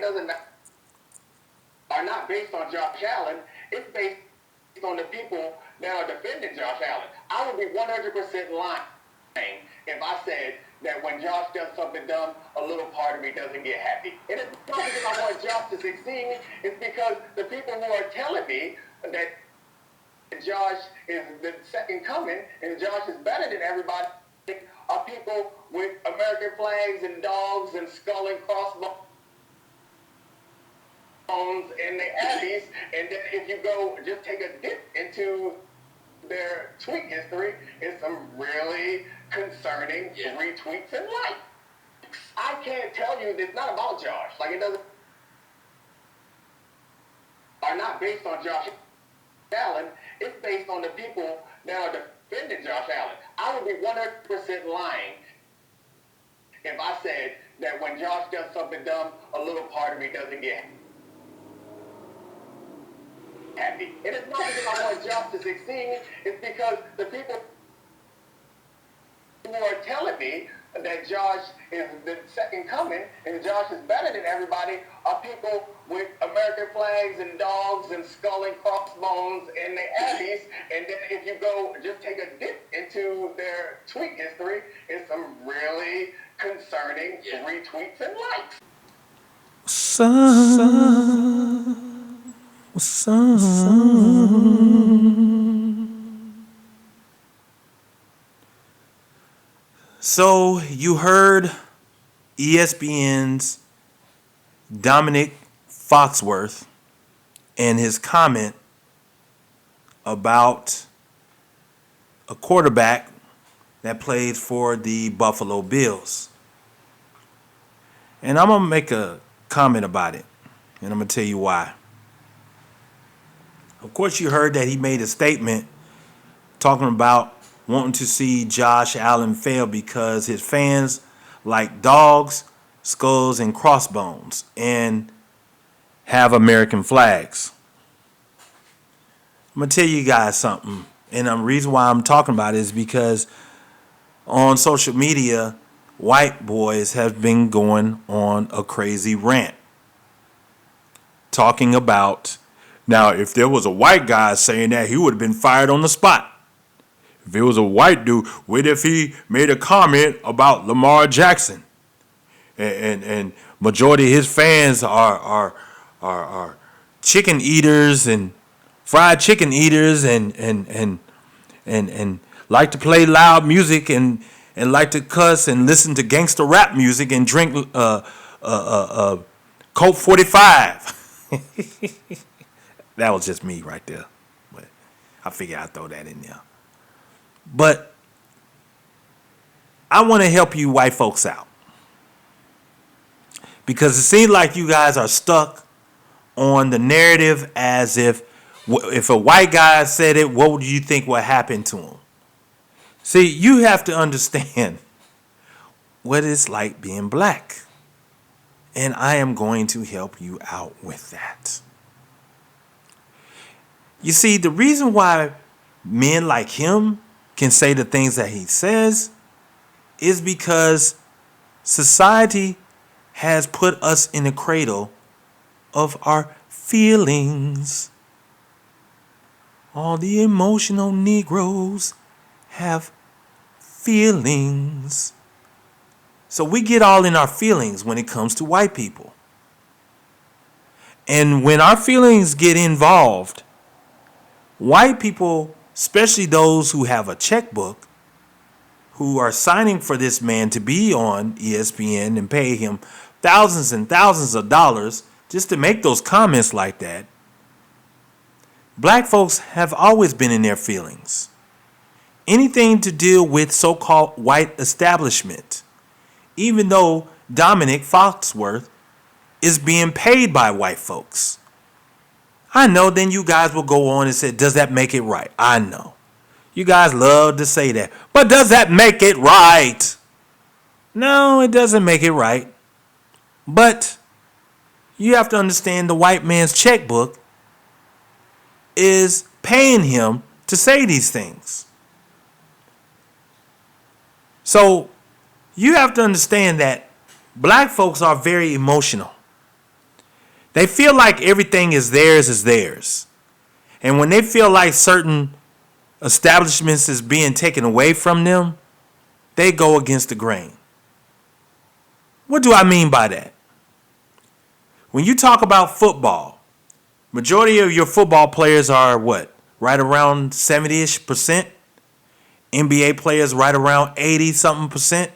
doesn't are not based on Josh Allen. It's based on the people that are defending Josh Allen. I would be 100% lying if I said that when Josh does something dumb, a little part of me doesn't get happy. And it's not because I want Josh to succeed. It's because the people who are telling me that Josh is the second coming and Josh is better than everybody are people with American flags and dogs and skull and crossbones in the alleys. And then if you go just take a dip into their tweet history, it's some really concerning retweets and likes. I can't tell you, it's not about Josh. Like, it doesn't are not based on Josh Allen. It's based on the people that are defending Josh Allen. I would be 100% lying if I said that when Josh does something dumb, a little part of me doesn't get happy. And it's not because I want Josh to succeed. It's because the people who are telling me that Josh is the second coming and Josh is better than everybody are people with American flags and dogs and skull and crossbones in the alleys. And then if you go just take a dip into their tweet history, it's some really concerning retweets and likes. So you heard ESPN's Domonique Foxworth and his comment about a quarterback that plays for the Buffalo Bills. And I'm going to make a comment about it, and I'm going to tell you why. Of course, you heard that he made a statement talking about wanting to see Josh Allen fail because his fans like dogs, skulls, and crossbones and have American flags. I'm going to tell you guys something, and the reason why I'm talking about it is because on social media, white boys have been going on a crazy rant talking about, now, if there was a white guy saying that, he would have been fired on the spot. If it was a white dude, what if he made a comment about Lamar Jackson? And majority of his fans are chicken eaters and fried chicken eaters and like to play loud music and like to cuss and listen to gangster rap music and drink Coke 45. That was just me right there. But I figured I'd throw that in there. But I want to help you white folks out. Because it seems like you guys are stuck on the narrative as if a white guy said it, what do you think would happen to him? See, you have to understand what it's like being black. And I am going to help you out with that. You see, the reason why men like him can say the things that he says is because society has put us in the cradle of our feelings. All the emotional Negroes have feelings. So we get all in our feelings when it comes to white people. And when our feelings get involved, white people, especially those who have a checkbook, who are signing for this man to be on ESPN and pay him thousands and thousands of dollars just to make those comments like that, black folks have always been in their feelings. Anything to deal with so-called white establishment, even though Domonique Foxworth is being paid by white folks. I know then you guys will go on and say, does that make it right? I know. You guys love to say that. But does that make it right? No, it doesn't make it right. But you have to understand the white man's checkbook is paying him to say these things. So you have to understand that black folks are very emotional. They feel like everything is theirs. And when they feel like certain establishments is being taken away from them, they go against the grain. What do I mean by that? When you talk about football, majority of your football players are what? Right around 70-ish%. NBA players right around 80-something percent.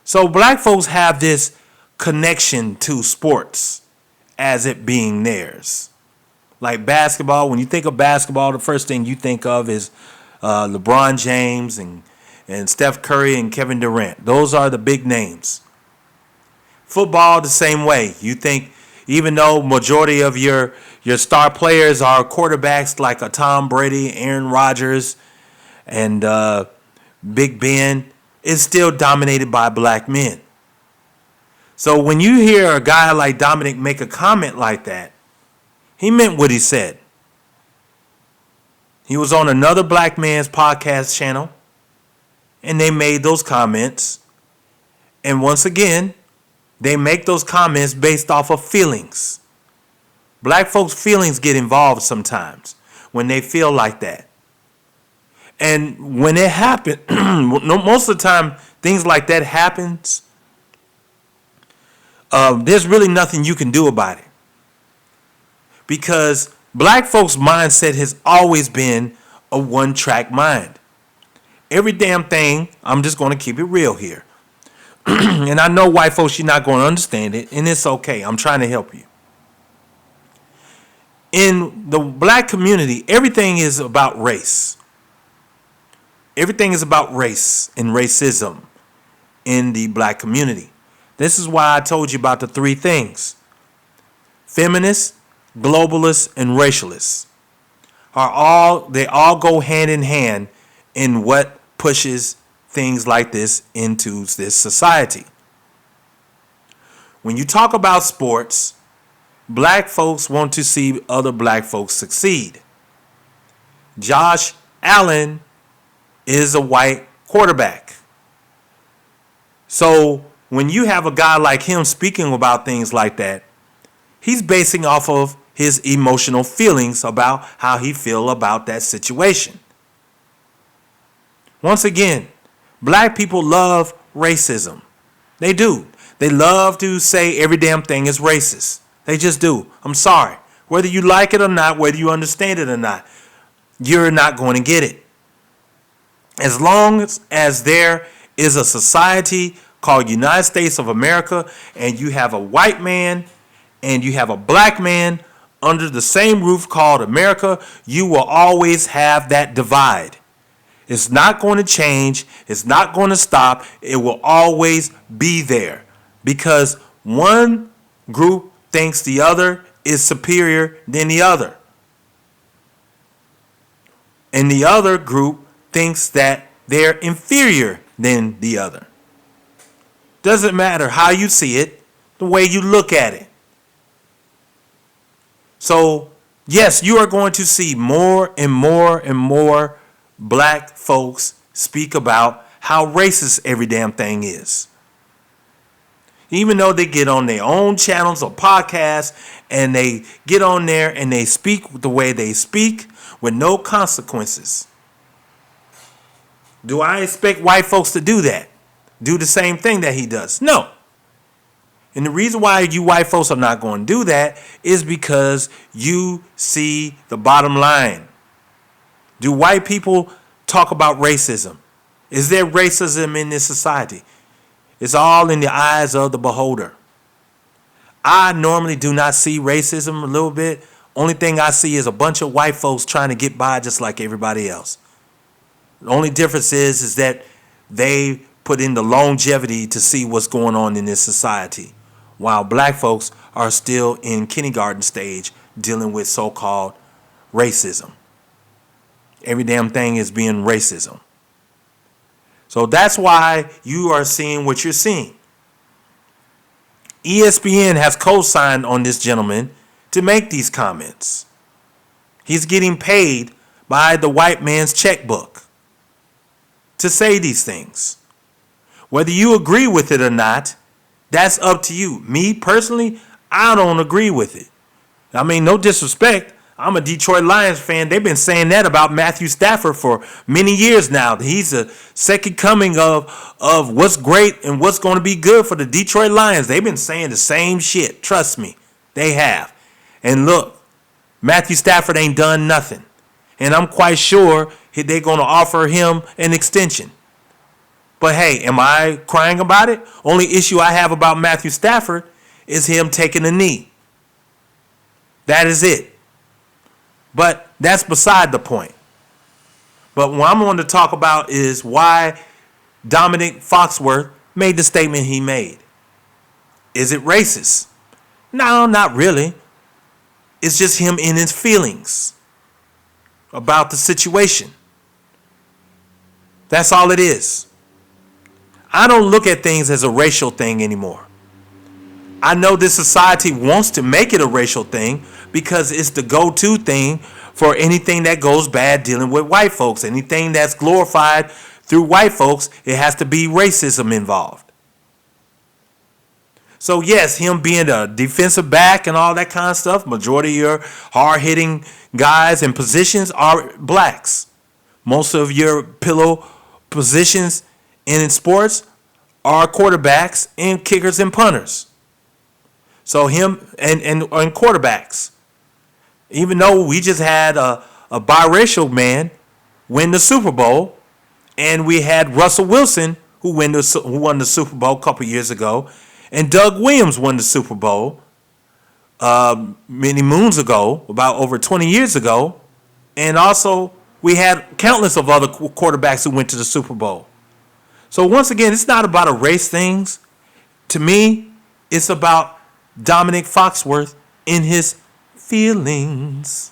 So black folks have this connection to sports as it being theirs. Like basketball, when you think of basketball, the first thing you think of is LeBron James and Steph Curry and Kevin Durant. Those are the big names. Football, the same way. You think, even though majority of your star players are quarterbacks like a Tom Brady, Aaron Rodgers, and Big Ben, it's still dominated by black men. So when you hear a guy like Dominic make a comment like that, he meant what he said. He was on another black man's podcast channel, and they made those comments. And once again, they make those comments based off of feelings. Black folks' feelings get involved sometimes when they feel like that. And when it happens, most of the time, things like that happens, there's really nothing you can do about it. Because black folks' mindset has always been a one-track mind. Every damn thing, I'm just going to keep it real here. And I know white folks, you're not going to understand it, and it's okay. I'm trying to help you. In the black community, everything is about race. Everything is about race and racism in the black community. This is why I told you about the three things. Feminists, globalists, and racialists they all go hand in hand in what pushes things like this into this society. When you talk about sports, black folks want to see other black folks succeed. Josh Allen is a white quarterback. So when you have a guy like him speaking about things like that, he's basing off of his emotional feelings about how he feel about that situation. Once again, black people love racism. They do. They love to say every damn thing is racist. They just do. I'm sorry. Whether you like it or not, whether you understand it or not, you're not going to get it. As long as there is a society called United States of America, and you have a white man and you have a black man under the same roof called America, you will always have that divide. It's not going to change. It's not going to stop. It will always be there because one group thinks the other is superior than the other. And the other group thinks that they're inferior than the other. Doesn't matter how you see it, the way you look at it. So, yes, you are going to see more and more and more black folks speak about how racist every damn thing is. Even though they get on their own channels or podcasts and they get on there and they speak the way they speak with no consequences. Do I expect white folks to do that? Do the same thing that he does? No. And the reason why you white folks are not going to do that is because you see the bottom line. Do white people talk about racism? Is there racism in this society? It's all in the eyes of the beholder. I normally do not see racism a little bit. Only thing I see is a bunch of white folks trying to get by just like everybody else. The only difference is that they put in the longevity to see what's going on in this society, while black folks are still in kindergarten stage dealing with so-called racism. Every damn thing is being racism. So that's why you are seeing what you're seeing. ESPN has co-signed on this gentleman to make these comments. He's getting paid by the white man's checkbook to say these things. Whether you agree with it or not, that's up to you. Me personally, I don't agree with it. I mean, no disrespect. I'm a Detroit Lions fan. They've been saying that about Matthew Stafford for many years now. He's a second coming of what's great and what's going to be good for the Detroit Lions. They've been saying the same shit. Trust me, they have. And look, Matthew Stafford ain't done nothing. And I'm quite sure they're going to offer him an extension. But hey, am I crying about it? Only issue I have about Matthew Stafford is him taking a knee. That is it. But that's beside the point. But what I'm going to talk about is why Domonique Foxworth made the statement he made. Is it racist? No, not really. It's just him in his feelings about the situation. That's all it is. I don't look at things as a racial thing anymore. I know this society wants to make it a racial thing because it's the go-to thing for anything that goes bad dealing with white folks. Anything that's glorified through white folks, it has to be racism involved. So yes, him being a defensive back and all that kind of stuff, majority of your hard-hitting guys and positions are blacks. Most of your pillow positions in sports are quarterbacks and kickers and punters. So him and quarterbacks. Even though we just had a biracial man win the Super Bowl, and we had Russell Wilson who won the Super Bowl a couple years ago, and Doug Williams won the Super Bowl many moons ago, about over 20 years ago, and also we had countless of other quarterbacks who went to the Super Bowl. So once again, it's not about a race things. To me, it's about Domonique Foxworth in his feelings.